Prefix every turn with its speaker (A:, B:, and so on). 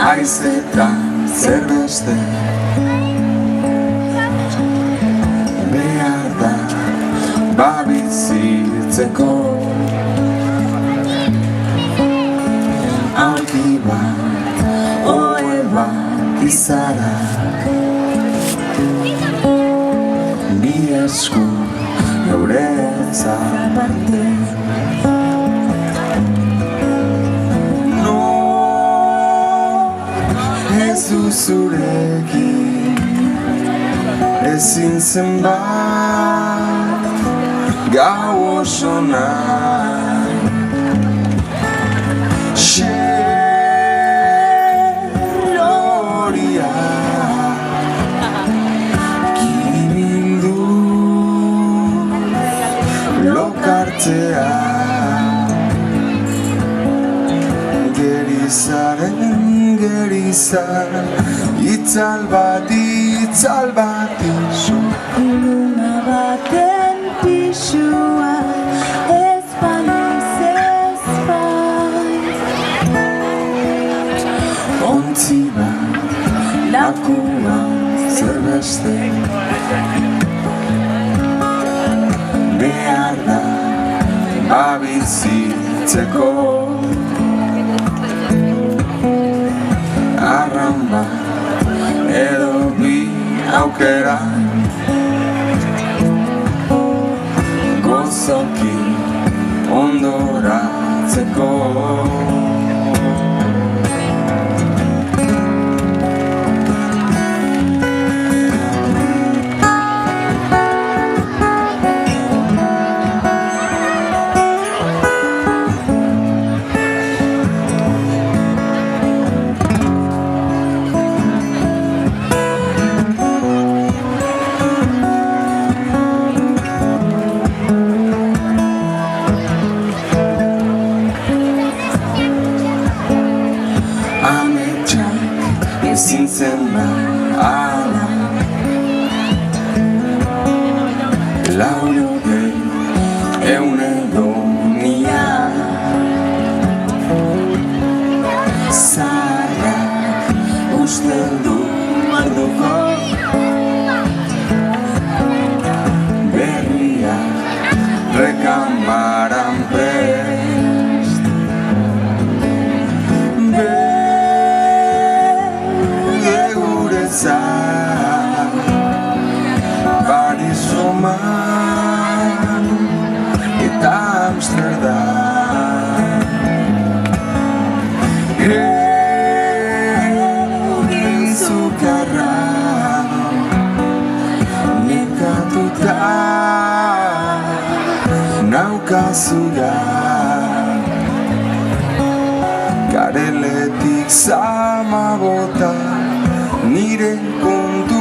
A: Haizetan zer beste behar da babizitzeko aurki bat, ohe bat izarak bi esku euretzat parte. Ez du zurekin ezin zenbat gau oso nahi xeroria kibildu lokartea gerizaren gerizan itzal bat iso
B: luna baten pisua ez baniz ez bait
A: ontzi bat lakuan zer beste behar da babizitzeko arran bat edo bi aukera gozoki ondoratzeko. Ezin zen da ala laurogei ehun edo mila zaharrak usteldu orduko berria rekamaran prest Paris, Roma eta Amsterdam egin zukarra nekatuta naukazuga kareletik zama bota nire kontu